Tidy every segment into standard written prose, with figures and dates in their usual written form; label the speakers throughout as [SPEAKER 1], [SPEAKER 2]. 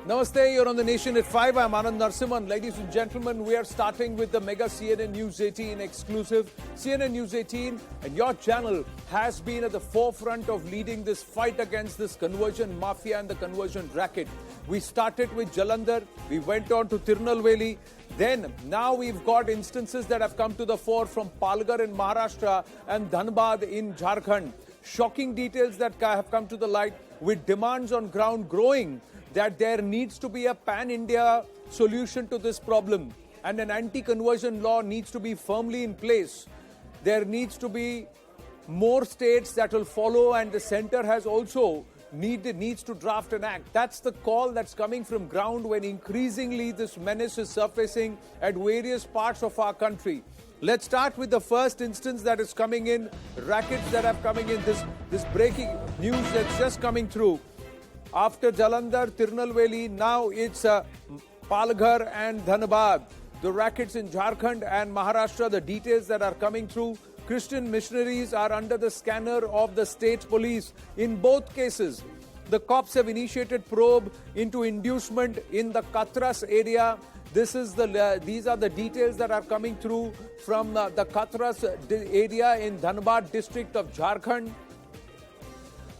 [SPEAKER 1] Namaste, you're on the Nation at 5. I'm Anand Narsimhan. Ladies and gentlemen, we are starting with the Mega CNN News 18 exclusive. CNN News 18 and your channel has been at the forefront of leading this fight against this conversion mafia and the conversion racket. We started with Jalandhar, we went on to Tirunelveli, then now we've got instances that have come to the fore from Palghar in Maharashtra and Dhanbad in Jharkhand. Shocking details that have come to the light with demands on ground growing that there needs to be a pan-India solution to this problem and an anti-conversion law needs to be firmly in place. There needs to be more states that will follow, and the centre has also needs to draft an act. That's the call that's coming from ground when increasingly this menace is surfacing at various parts of our country. Let's start with the first instance that is coming in, rackets that are coming in, this breaking news that's just coming through. After Jalandhar, Tirunelveli, now it's Palghar and Dhanbad. The rackets in Jharkhand and Maharashtra, the details that are coming through. Christian missionaries are under the scanner of the state police. In both cases, the cops have initiated probe into inducement in the Katras area. These are the details that are coming through from the Katras area in Dhanbad district of Jharkhand.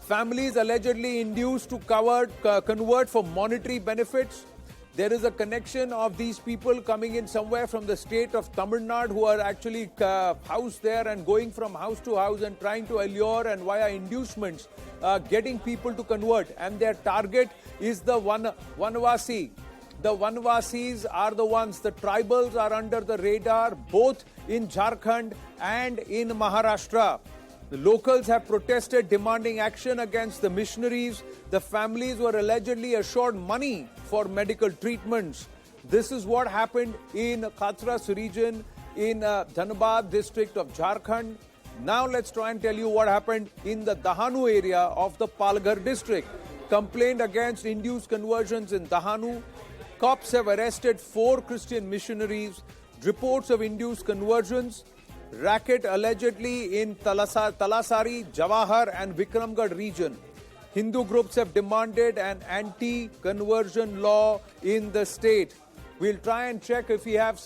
[SPEAKER 1] Families allegedly induced to convert for monetary benefits. There is a connection of these people coming in somewhere from the state of Tamil Nadu who are actually housed there and going from house to house and trying to allure and via inducements getting people to convert. And their target is the Vanvasi. The Vanvasis are the ones, the tribals are under the radar both in Jharkhand and in Maharashtra. The locals have protested demanding action against the missionaries. The families were allegedly assured money for medical treatments. This is what happened in Katras region in Dhanbad district of Jharkhand. Now let's try and tell you what happened in the Dahanu area of the Palghar district. Complaint against induced conversions in Dahanu. Cops have arrested 4 Christian missionaries. Reports of induced conversions. Racket allegedly in Talasari, Jawahar and Vikramgarh region. Hindu groups have demanded an anti-conversion law in the state. We'll try and check if we have...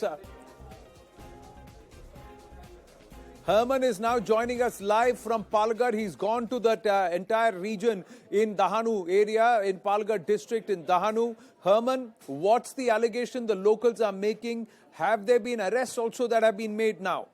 [SPEAKER 1] Herman is now joining us live from Palghar. He's gone to that entire region in Dahanu area, in Palghar district in Dahanu. Herman, what's the allegation the locals are making? Have there been arrests also that have been made now?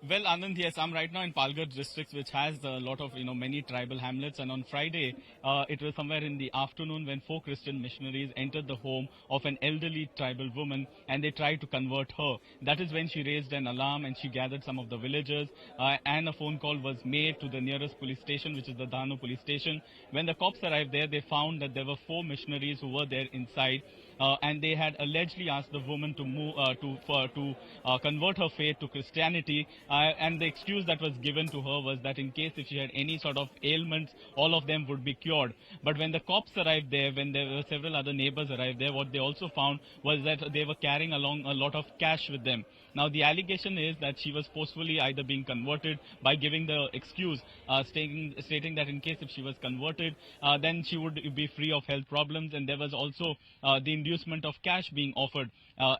[SPEAKER 2] Well, Anand, yes, I'm right now in Palghar district, which has a lot of, many tribal hamlets. And on Friday, it was somewhere in the afternoon when 4 Christian missionaries entered the home of an elderly tribal woman and they tried to convert her. That is when she raised an alarm and she gathered some of the villagers and a phone call was made to the nearest police station, which is the Dahanu police station. When the cops arrived there, they found that there were 4 missionaries who were there inside. And they had allegedly asked the woman to move to convert her faith to Christianity, and the excuse that was given to her was that in case if she had any sort of ailments, all of them would be cured. But when the cops arrived there, when there were several other neighbors arrived there, what they also found was that they were carrying along a lot of cash with them. Now, the allegation is that she was forcefully either being converted by giving the excuse, stating that in case if she was converted, then she would be free of health problems, and there was also the inducement of cash being offered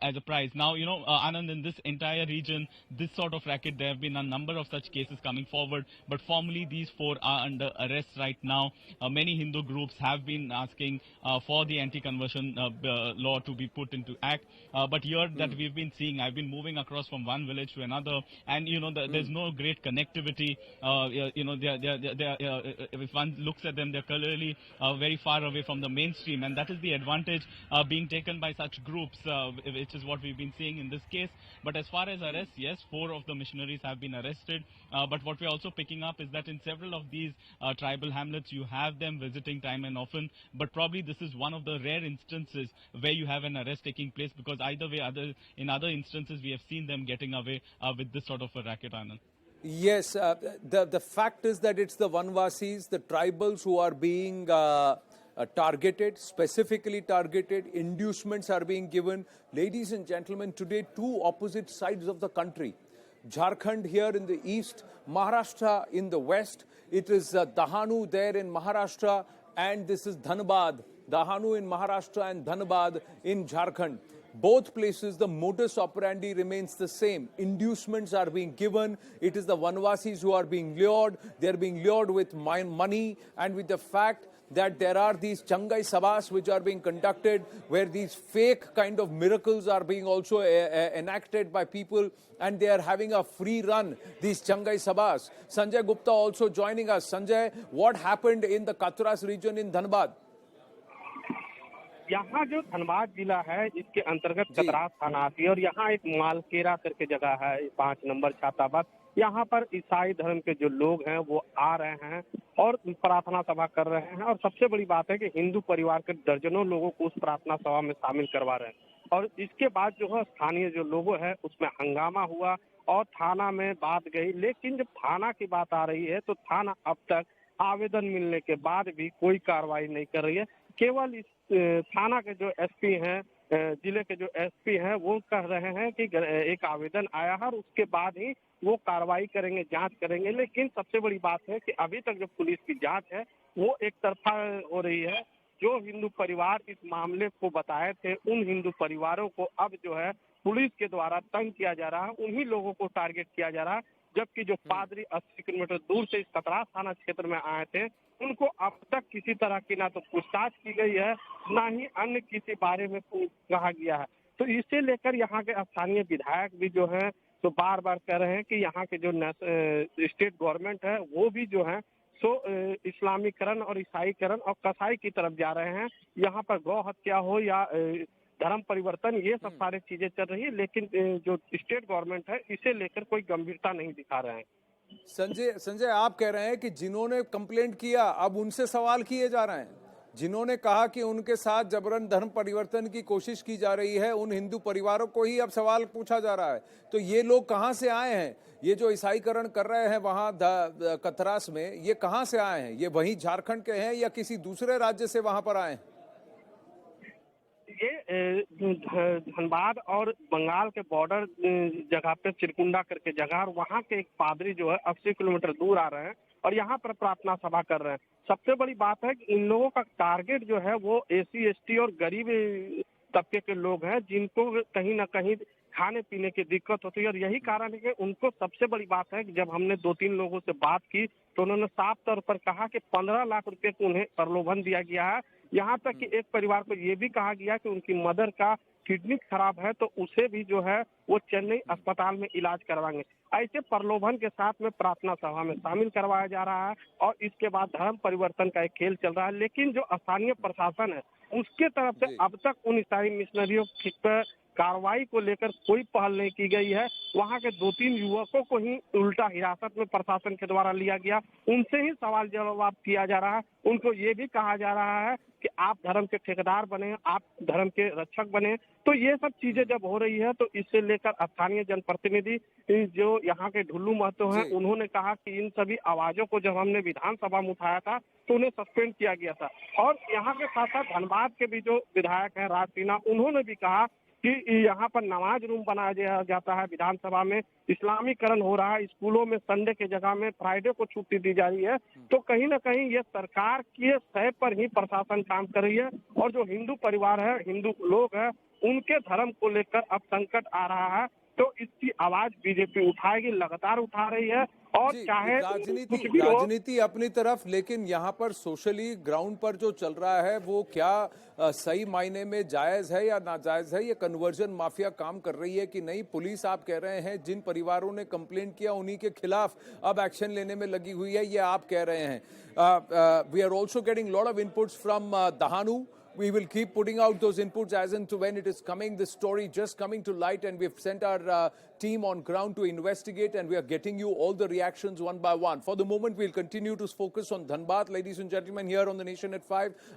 [SPEAKER 2] as a prize. Now, Anand, in this entire region, this sort of racket, there have been a number of such cases coming forward, but formally these 4 are under arrest right now. Many Hindu groups have been asking for the anti-conversion law to be put into act, but here that we've been seeing, I've been moving across from one village to another, and there's no great connectivity. If one looks at them, they're clearly very far away from the mainstream, and that is the advantage being taken by such groups, which is what we've been seeing in this case. But as far as arrests, yes, 4 of the missionaries have been arrested. But what we're also picking up is that in several of these tribal hamlets, you have them visiting time and often. But probably this is one of the rare instances where you have an arrest taking place, because either way, in other instances, we have seen them getting away with this sort of a racket, Anand.
[SPEAKER 1] Yes, the fact is that it's the Vanvasis, the tribals who are being targeted, specifically targeted. Inducements are being given. Ladies and gentlemen, today 2 opposite sides of the country. Jharkhand here in the east, Maharashtra in the west. It is Dahanu there in Maharashtra, and this is Dhanbad, Dahanu in Maharashtra and Dhanbad in Jharkhand. Both places, the modus operandi remains the same. Inducements are being given. It is the Vanvasis who are being lured. They are being lured with money and with the fact that there are these Changai Sabhas which are being conducted where these fake kind of miracles are being also enacted by people, and they are having a free run, these Changai Sabhas. Sanjay Gupta also joining us. Sanjay, what happened in the Katras region in Dhanbad?
[SPEAKER 3] यहाँ जो धनबाद जिला है इसके अंतर्गत कतरास थाना आती है और यहाँ एक मालकेरा करके जगह है 5 नंबर छाताबाद। यहाँ पर ईसाई धर्म के जो लोग हैं वो आ रहे हैं और प्रार्थना सभा कर रहे हैं, और सबसे बड़ी बात है कि हिंदू परिवार के दर्जनों लोगों को उस प्रार्थना सभा में शामिल करवा रहे हैं। और इसके बाद जो है स्थानीय जो लोग हैं उसमें हंगामा हुआ और थाना में बात गई, लेकिन जब थाना की बात आ रही है तो थाना अब तक आवेदन मिलने के बाद भी कोई कार्रवाई नहीं कर रही है। केवल इस थाना के जो एसपी हैं, जिले के जो एसपी हैं, वो कह रहे हैं कि एक आवेदन आया है और उसके बाद ही वो कार्रवाई करेंगे, जांच करेंगे। लेकिन सबसे बड़ी बात है कि अभी तक जो पुलिस की जांच है वो एक तरफा हो रही है। जो हिंदू परिवार इस मामले को बताए थे उन हिंदू परिवारों को अब जो है पुलिस के द्वारा तंग किया जा रहा है, उन्हीं लोगों को टारगेट किया जा रहा है। जबकि जो पादरी 80 किलोमीटर दूर से इस कतरास थाना क्षेत्र में आए थे उनको अब तक किसी तरह की ना तो पूछताछ की गई है, ना ही अन्य किसी बारे में कहा गया है। तो इसे लेकर यहाँ के स्थानीय विधायक भी जो है तो बार बार कह रहे हैं कि यहाँ के जो स्टेट गवर्नमेंट है वो भी जो है सो इस्लामीकरण और ईसाईकरण और कसाई की तरफ जा रहे हैं। यहाँ पर गौ हत्या हो या धर्म परिवर्तन, ये सब सारी चीजें चल रही है, लेकिन जो स्टेट गवर्नमेंट है इसे लेकर कोई गंभीरता नहीं दिखा रहे हैं।
[SPEAKER 1] संजय, आप कह रहे हैं कि जिन्होंने कंप्लेंट किया अब उनसे सवाल किए जा रहे हैं, जिन्होंने कहा कि उनके साथ जबरन धर्म परिवर्तन की कोशिश की जा रही है उन हिंदू परिवारों को ही अब सवाल पूछा जा रहा है। तो ये लोग कहां से आए हैं? ये जो ईसाईकरण कर रहे हैं वहां कतरास में, ये कहां से आए हैं? ये वहीं झारखंड के हैं या किसी दूसरे राज्य से वहां पर आए हैं?
[SPEAKER 3] ये धनबाद और बंगाल के बॉर्डर जगह पे चिरकुंडा करके जगह, और वहाँ के एक पादरी जो है 80 किलोमीटर दूर आ रहे हैं और यहाँ पर प्रार्थना सभा कर रहे हैं। सबसे बड़ी बात है कि इन लोगों का टारगेट जो है वो एसी एसटी और गरीब तबके के लोग हैं, जिनको कहीं ना कहीं खाने पीने की दिक्कत होती है। और यही कारण है कि उनको सबसे बड़ी बात है कि जब हमने 2-3 लोगों से बात की तो उन्होंने साफ तौर पर कहा कि 15 लाख रुपए को उन्हें प्रलोभन दिया गया है। यहाँ तक कि एक परिवार को ये भी कहा गया कि उनकी मदर का किडनी खराब है तो उसे भी जो है वो चेन्नई अस्पताल में इलाज करवाएंगे। ऐसे प्रलोभन के साथ में प्रार्थना सभा में शामिल करवाया जा रहा है और इसके बाद धर्म परिवर्तन का एक खेल चल रहा है। लेकिन जो स्थानीय प्रशासन है उसके तरफ से अब तक उन ईसाई मिशनरियों पर कार्रवाई को लेकर कोई पहल नहीं की गई है। वहां के 2-3 युवकों को ही उल्टा हिरासत में प्रशासन के द्वारा लिया गया, उनसे ही सवाल जवाब किया जा रहा है। उनको ये भी कहा जा रहा है कि आप धर्म के ठेकेदार बने, आप धर्म के रक्षक बने। तो ये सब चीजें जब हो रही है तो इससे लेकर स्थानीय जनप्रतिनिधि जो यहाँ के ढुल्लू महतो हैं उन्होंने कहा कि इन सभी आवाजों को जब हमने विधानसभा में उठाया था तो उन्हें सस्पेंड किया गया था। और यहाँ के साथ साथ धनबाद के भी जो विधायक हैं राज सिन्हा, उन्होंने भी कहा कि यहाँ पर नमाज रूम बनाया जाता है, विधानसभा में इस्लामीकरण हो रहा है, स्कूलों में संडे के जगह में फ्राइडे को छुट्टी दी जा रही है। तो कहीं ना कहीं ये सरकार की सह पर ही प्रशासन काम कर रही है और जो हिंदू परिवार है, हिंदू लोग हैं, उनके धर्म को लेकर अब संकट आ रहा है। तो इसकी आवाज बीजेपी उठाएगी, लगातार उठा रही है। और चाहे
[SPEAKER 1] राजनीति अपनी तरफ, लेकिन यहाँ पर सोशली ग्राउंड पर जो चल रहा है वो क्या सही मायने में जायज है या नाजायज है? ये कन्वर्जन माफिया काम कर रही है कि नहीं? पुलिस, आप कह रहे हैं जिन परिवारों ने कंप्लेंट किया उन्हीं के खिलाफ अब एक्शन लेने में लगी हुई है, ये आप कह रहे हैं। We are also getting lot of inputs from Dahanu. We will keep putting out those inputs as and to when it is coming. This story just coming to light, and we've sent our team on ground to investigate, and we are getting you all the reactions one by one. For the moment, we'll continue to focus on Dhanbad, ladies and gentlemen, here on the Nation at 5.